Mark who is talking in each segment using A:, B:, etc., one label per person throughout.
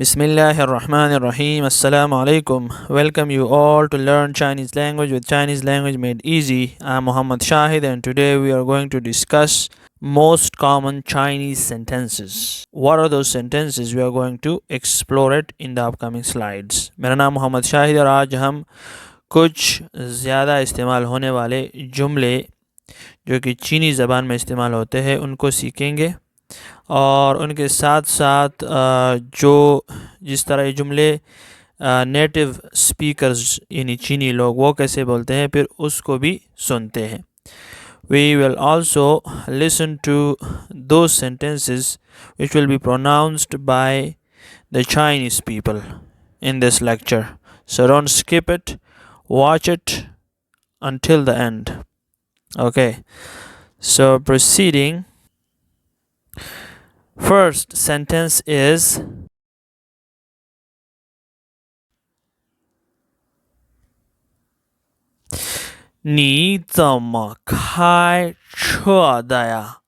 A: Bismillahirrahmanirrahim. Assalamu Alikum. Welcome you all to learn Chinese language with Chinese language made easy. I'm Muhammad Shahid and today we are going to discuss most common Chinese sentences. What are those sentences? We are going to explore it in the upcoming slides. मेरा नाम मोहम्मद शाहिद और आज हम कुछ ज़्यादा इस्तेमाल होने वाले जुमले जो कि चीनी ज़बान में इस्तेमाल होते हैं उनको सीखेंगे और उनके साथ साथ जो जिस तरह ये जुमले नेटिव स्पीकर्स यानी चीनी लोग वो कैसे बोलते हैं फिर उसको भी सुनते हैं. We will also listen to those sentences which will be pronounced by the Chinese people in this lecture. So don't skip it, watch it until the end. Okay, so proceeding. First sentence is 你怎么开车的呀？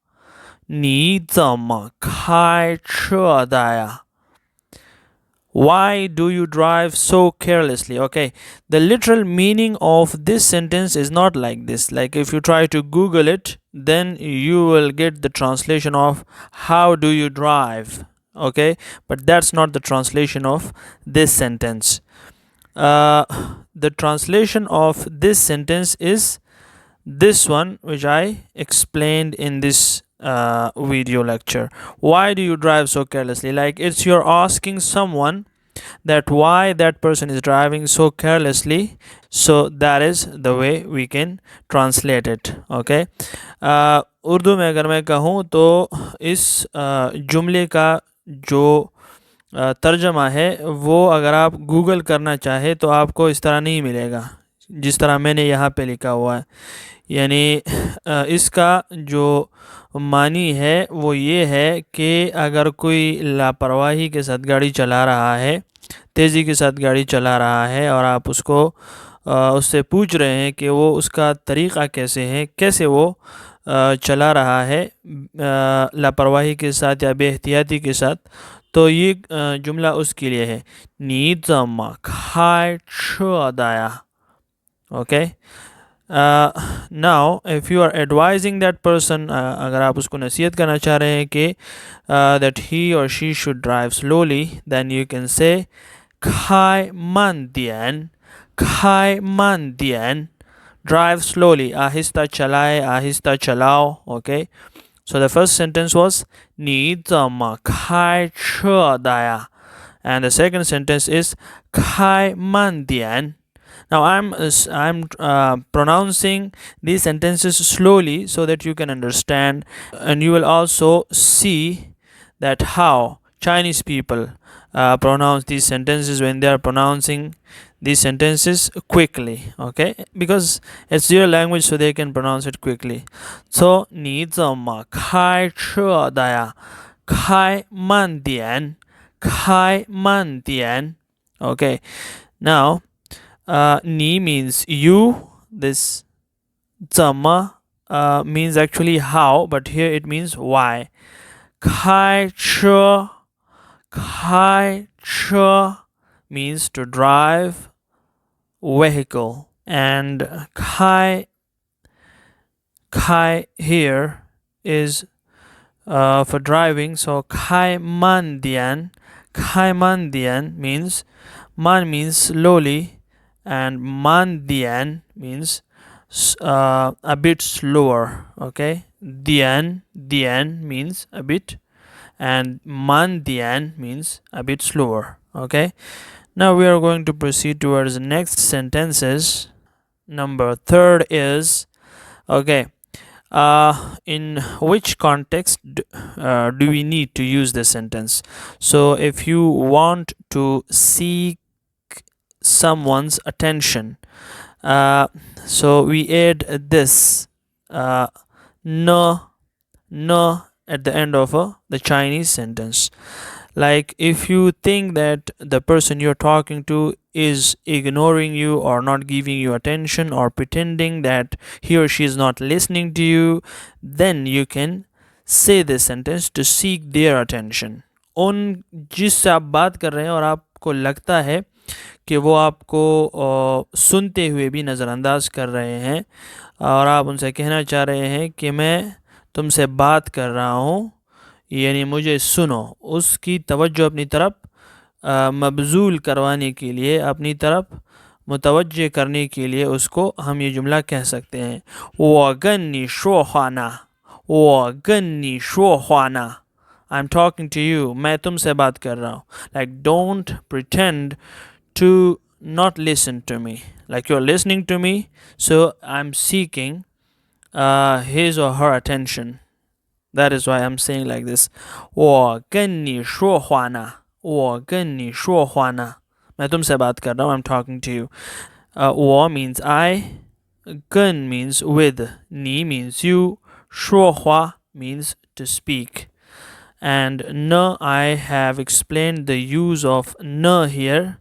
A: 你怎么开车的呀？ Why do you drive so carelessly? Okay, the literal meaning of this sentence is not like this. Like if you try to Google it, then you will get the translation of how do you drive. Okay, but that's not the translation of this sentence. The translation of this sentence is this one, which I explained in this video lecture. Why do you drive so carelessly? Like it's you're asking someone that why that person is driving so carelessly. So that is the way we can translate it. Okay, Urdu में अगर मैं कहूँ तो इस जुमले का जो तर्जमा है वो अगर आप गूगल करना चाहे तो आपको इस तरह नहीं मिलेगा जिस तरह मैंने यहाँ पे लिखा हुआ है. यानी इसका जो मानी है वो ये है कि अगर कोई लापरवाही के साथ गाड़ी चला रहा है, तेज़ी के साथ गाड़ी चला रहा है और आप उसको उससे पूछ रहे हैं कि वो उसका तरीक़ा कैसे है, कैसे वो चला रहा है लापरवाही के साथ या बेहतियाती के साथ, तो ये जुमला उसके लिए है. 你怎么开车的呀? Okay. Now if you are advising that person, अगर आप उसको नसीहत करना चाह रहे हैं कि that he or she should drive slowly, then you can say 开慢点, 开慢点, drive slowly, आहिस्ता चलाए, आहिस्ता चलाओ. Okay, so the first sentence was 你怎么开车的呀? And the second sentence is 开慢点. Now I'm pronouncing these sentences slowly so that you can understand, and you will also see that how Chinese people pronounce these sentences when they are pronouncing these sentences quickly. Okay, because it's their language, so they can pronounce it quickly. So 你怎么开车的呀？开慢点，开慢点。Okay, now 你 means you. This 怎么 means actually how, but here it means why. 开车means to drive vehicle, and 开 here is for driving. So 开慢点means man means slowly and 慢点 means a bit slower. Okay, 点 means a bit and 慢点 means a bit slower. Okay, now we are going to proceed towards the next sentences. Number third is, okay, in which context do we need to use this sentence? So if you want to seek someone's attention, so we add this no at the end of the Chinese sentence. Like if you think that the person you're talking to is ignoring you or not giving you attention or pretending that he or she is not listening to you, then you can say this sentence to seek their attention उन जिससे आप बात कर रहे हैं और आपको लगता है कि वो आपको सुनते हुए भी नज़रअंदाज कर रहे हैं और आप उनसे कहना चाह रहे हैं कि मैं तुमसे बात कर रहा हूँ, यानी मुझे सुनो, उसकी तवज्जो अपनी तरफ मबजूल करवाने के लिए, अपनी तरफ मुतवज्जे करने के लिए उसको हम ये जुमला कह सकते हैं, वगन्नी शोहाना, वगन्नी शोहाना, I am talking to you, मैं तुमसे बात कर रहा हूँ. Like don't pretend to not listen to me, like you're listening to me, so I'm seeking his or her attention. That is why I'm saying like this, 我跟你说话呢，我跟你说话呢，मैं तुमसे बात कर रहा हूँ, I'm talking to you. 我 means I, 跟 means with, 你 means you, 说话 means to speak. And न, I have explained the use of न here.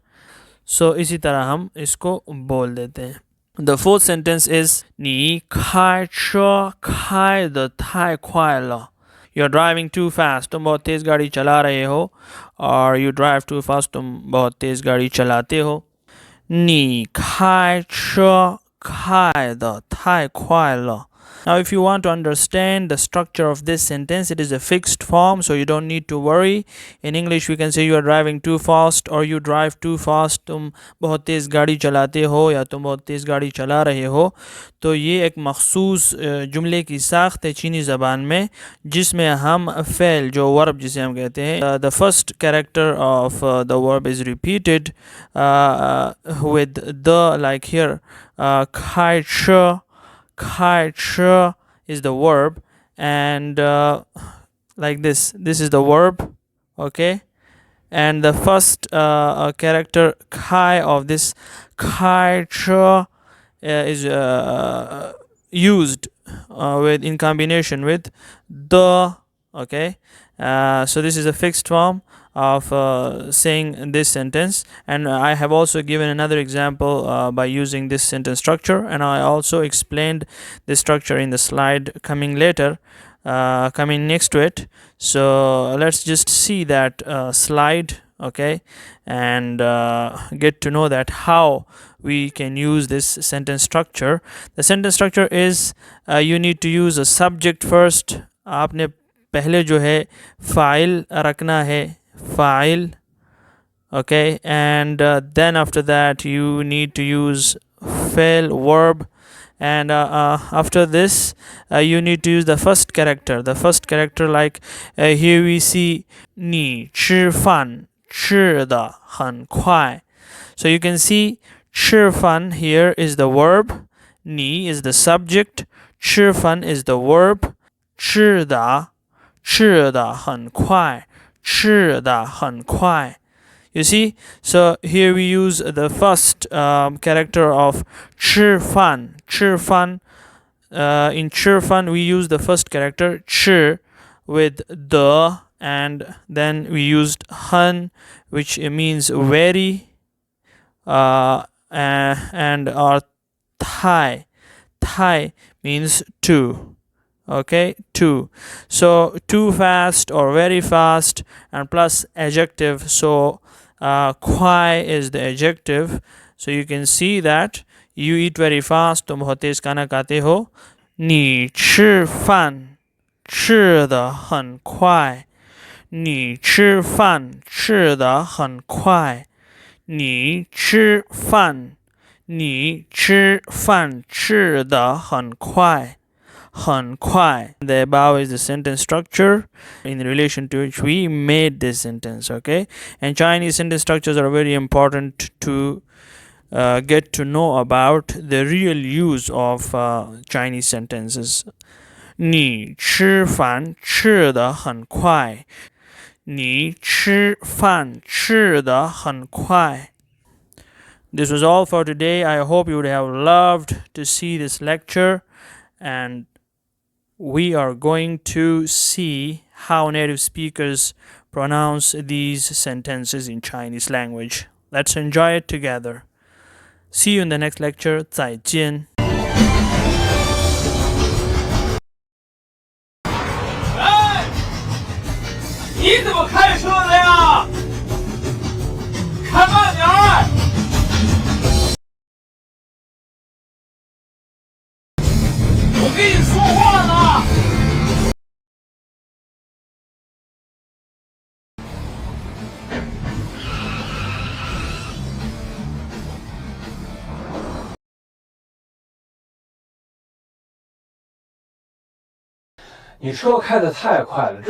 A: So इसी तरह हम इसको बोल देते हैं. The fourth sentence is 你开车开得太快了. You're driving too fast. तुम बहुत तेज़ गाड़ी चला रहे हो. Or you drive too fast. तुम बहुत तेज़ गाड़ी चलाते हो. 你开车开得太快了. Now, if you want to understand the structure of this sentence, it is a fixed form, so you don't need to worry. In English, we can say you are driving too fast or you drive too fast. तुम बहुत तेज़ गाड़ी चलाते हो या तुम बहुत तेज़ गाड़ी चला रहे हो. तो ये एक मखसूस जुमले की साख्त है चीनी ज़बान में, जिसमें हम फ़ेल, जो वर्ब जिसे हम कहते हैं, the first character of the verb is repeated with the, like here, 开车. 开车 is the verb, and like this is the verb, okay, and the first character kai of this 开车 is used with in combination with the, okay. So this is a fixed form of saying this sentence, and I have also given another example by using this sentence structure, and I also explained this structure in the slide coming later, coming next to it. So let's just see that slide, okay, and get to know that how we can use this sentence structure. The sentence structure is you need to use a subject first. आपने पहले जो है file रखना है, file, okay, and then after that you need to use fail verb, and after this you need to use the first character, like here we see 你吃饭吃得很快. So you can see 吃饭 here is the verb, 你 is the subject, 吃饭 is the verb, 吃得很快，吃得很快. You see, so here we use the first character of 吃饭. 吃饭 in 吃饭 we use the first character 吃 with the, and then we used 很, which means very, and our Thai means to. Okay, too. So too fast or very fast, and plus adjective. So kwai is the adjective. So you can see that you eat very fast. तुम बहुत तेज खाना खाते हो. 你吃饭吃得很快。你吃饭吃得很快。你吃饭吃得很快。很快. The above is the sentence structure in relation to which we made this sentence, okay? And Chinese sentence structures are very important to get to know about the real use of Chinese sentences. 你吃饭吃得很快。你吃饭吃得很快。This was all for today. I hope you would have loved to see this lecture, and we are going to see how native speakers pronounce these sentences in Chinese language. Let's enjoy it together. See you in the next lecture. 再见.
B: Hey!
A: 你怎么开车的呀？开慢点儿！我跟你说话呢。
B: 你车开得太快了，这。